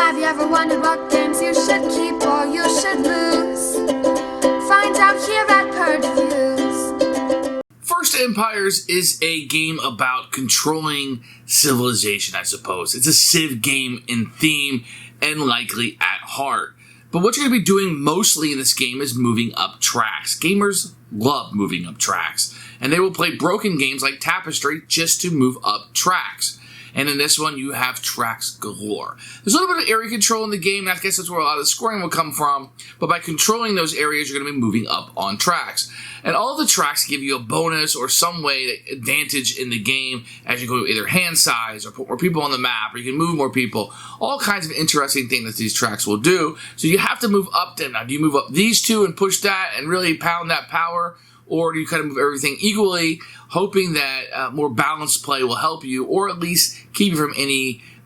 Have you ever wondered what games you should keep or you should lose? Find out here at Purge Reviews. First Empires is a game about controlling civilization, I suppose. It's a civ game in theme and likely at heart. But what you're going to be doing mostly in this game is moving up tracks. Gamers love moving up tracks, and they will play broken games like Tapestry just to move up tracks. And in this one, you have tracks galore. There's a little bit of area control in the game, and I guess that's where a lot of the scoring will come from. But by controlling those areas, you're going to be moving up on tracks. And all of the tracks give you a bonus or some way to advantage in the game as you go to either hand size or put more people on the map, or you can move more people. All kinds of interesting things that these tracks will do. So you have to move up them. Now, do you move up these two and push that and really pound that power? Or do you kind of move everything equally, hoping that more balanced play will help you, or at least keep you from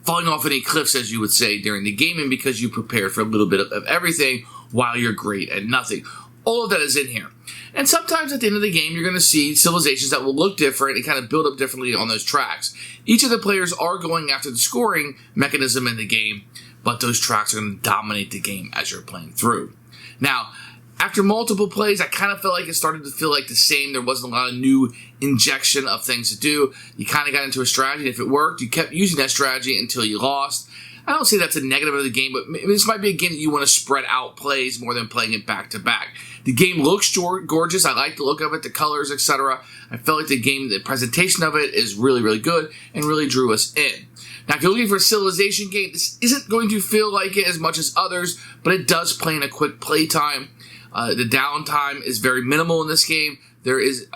falling off any cliffs, as you would say, during the gaming, because you prepared for a little bit of everything while you're great at nothing. All of that is in here. And sometimes at the end of the game, you're going to see civilizations that will look different and kind of build up differently on those tracks. Each of the players are going after the scoring mechanism in the game, but those tracks are going to dominate the game as you're playing through. Now, after multiple plays, I kind of felt like it started to feel like the same. There wasn't a lot of new injection of things to do. You kind of got into a strategy, and if it worked, you kept using that strategy until you lost. I don't say that's a negative of the game, but this might be a game that you want to spread out plays more than playing it back to back. The game looks gorgeous. I like the look of it, the colors, etc. I felt like the presentation of it is really, really good and really drew us in. Now, if you're looking for a civilization game, this isn't going to feel like it as much as others, but it does play in a quick play time. The downtime is very minimal in this game. There is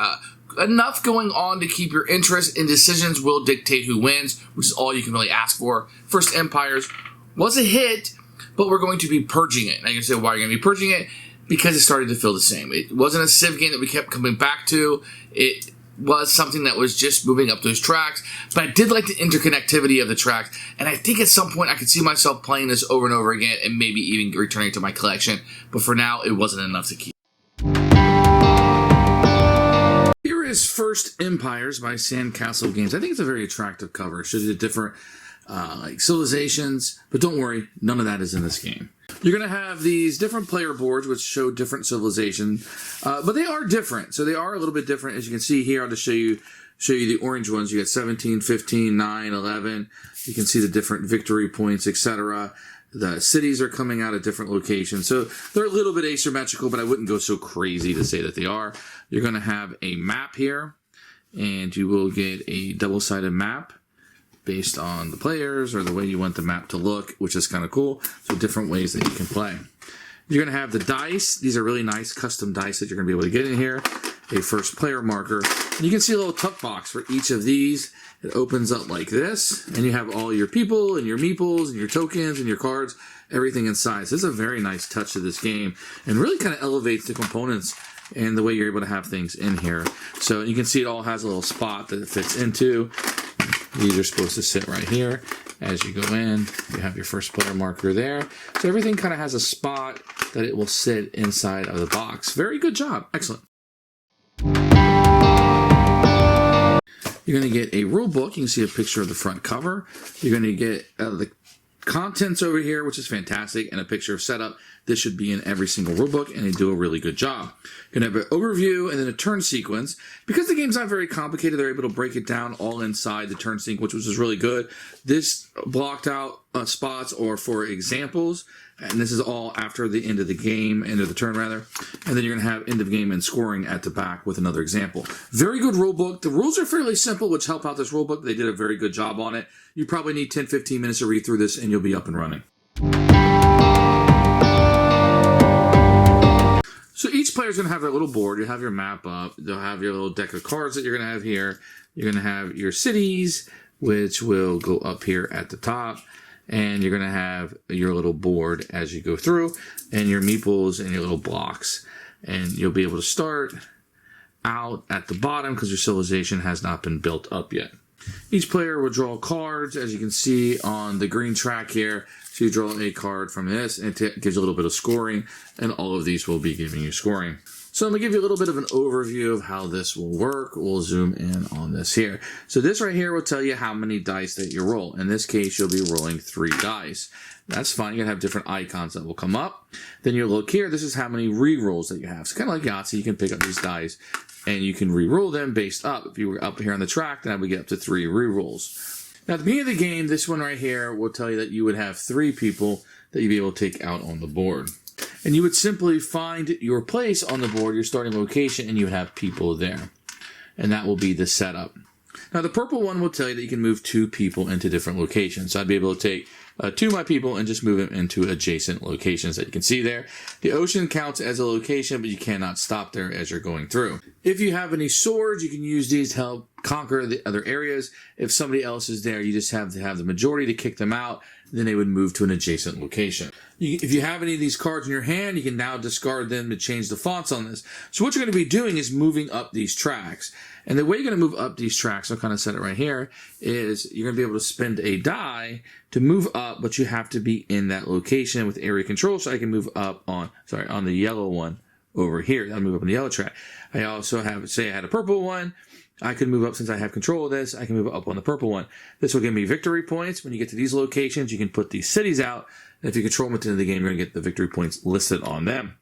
enough going on to keep your interest, and decisions will dictate who wins, which is all you can really ask for. First Empires was a hit, but we're going to be purging it. Now you're going to say, why are you going to be purging it? Because it started to feel the same. It wasn't a civ game that we kept coming back to. It was something that was just moving up those tracks, but I did like the interconnectivity of the tracks, and I think at some point I could see myself playing this over and over again and maybe even returning to my collection, but for now it wasn't enough to keep. Here is First Empires by Sandcastle Games. I think it's a very attractive cover. It shows you the different civilizations, but don't worry, none of that is in this game. You're going to have these different player boards which show different civilizations, but they are different. So they are a little bit different. As you can see here, I'll just show you the orange ones. You got 17, 15, 9, 11. You can see the different victory points, etc. The cities are coming out at different locations. So they're a little bit asymmetrical, but I wouldn't go so crazy to say that they are. You're going to have a map here, and you will get a double-sided map based on the players or the way you want the map to look, which is kind of cool. So different ways that you can play. You're going to have the dice. These are really nice custom dice that you're going to be able to get in here. A first player marker. And you can see a little tuck box for each of these. It opens up like this, and you have all your people and your meeples and your tokens and your cards, everything inside. So this is a very nice touch to this game and really kind of elevates the components and the way you're able to have things in here. So you can see it all has a little spot that it fits into. These are supposed to sit right here. As you go in, you have your first player marker there. So everything kind of has a spot that it will sit inside of the box. Very good job. Excellent. You're going to get a rule book. You can see a picture of the front cover. You're going to get the contents over here, which is fantastic, and a picture of setup. This should be in every single rulebook, and they do a really good job. You're going to have an overview and then a turn sequence. Because the game's not very complicated, they're able to break it down all inside the turn sequence, which is really good. This blocked out spots are for examples, and this is all after the end of the game, end of the turn rather. And then you're going to have end of game and scoring at the back with another example. Very good rulebook. The rules are fairly simple, which help out this rulebook. They did a very good job on it. You probably need 10-15 minutes to read through this, and you'll be up and running. So each player is going to have their little board. You have your map up. They'll have your little deck of cards that you're going to have here. You're going to have your cities, which will go up here at the top. And you're going to have your little board as you go through, and your meeples and your little blocks. And you'll be able to start out at the bottom because your civilization has not been built up yet. Each player will draw cards, as you can see on the green track here. So you draw a card from this, and it gives you a little bit of scoring, and all of these will be giving you scoring. So I'm going to give you a little bit of an overview of how this will work. We'll zoom in on this here. So this right here will tell you how many dice that you roll. In this case, you'll be rolling 3 dice. That's fine. You're going to have different icons that will come up. Then you'll look here. This is how many re-rolls that you have. So kind of like Yahtzee, you can pick up these dice and you can re-roll them based up. If you were up here on the track, then I would get up to 3 re-rolls. Now, at the beginning of the game, this one right here will tell you that you would have 3 people that you'd be able to take out on the board. And you would simply find your place on the board, your starting location, and you would have people there. And that will be the setup. Now, the purple one will tell you that you can move 2 people into different locations. So I'd be able to take 2 of my people and just move them into adjacent locations that you can see there. The ocean counts as a location, but you cannot stop there as you're going through. If you have any swords, you can use these to help conquer the other areas. If somebody else is there, you just have to have the majority to kick them out. Then they would move to an adjacent location. If you have any of these cards in your hand, you can now discard them to change the fonts on this. So what you're going to be doing is moving up these tracks. And the way you're going to move up these tracks, I'll kind of set it right here, is you're going to be able to spend a die to move up, but you have to be in that location with area control. So I can move up on the yellow one over here. I'll move up on the yellow track. I also have, say I had a purple one. I could move up since I have control of this. I can move up on the purple one. This will give me victory points. When you get to these locations, you can put these cities out. And if you control them at the end of the game, you're going to get the victory points listed on them.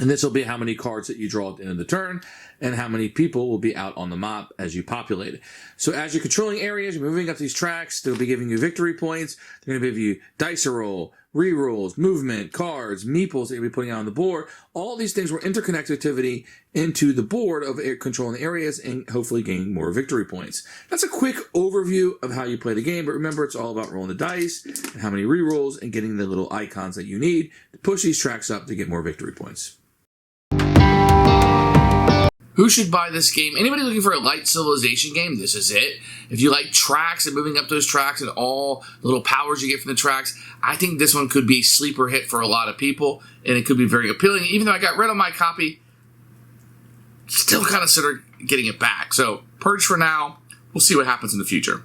And this will be how many cards that you draw at the end of the turn and how many people will be out on the map as you populate it. So as you're controlling areas, you're moving up these tracks, they'll be giving you victory points. They're going to give you dice roll, re-rolls, movement, cards, meeples that you'll be putting out on the board. All these things will interconnect activity into the board of controlling the areas and hopefully gaining more victory points. That's a quick overview of how you play the game, but remember it's all about rolling the dice and how many re-rolls and getting the little icons that you need to push these tracks up to get more victory points. Who should buy this game? Anybody looking for a light civilization game? This is it. If you like tracks and moving up those tracks and all the little powers you get from the tracks, I think this one could be a sleeper hit for a lot of people, and it could be very appealing. Even though I got rid of my copy, still kind of consider getting it back. So, Purge for now. We'll see what happens in the future.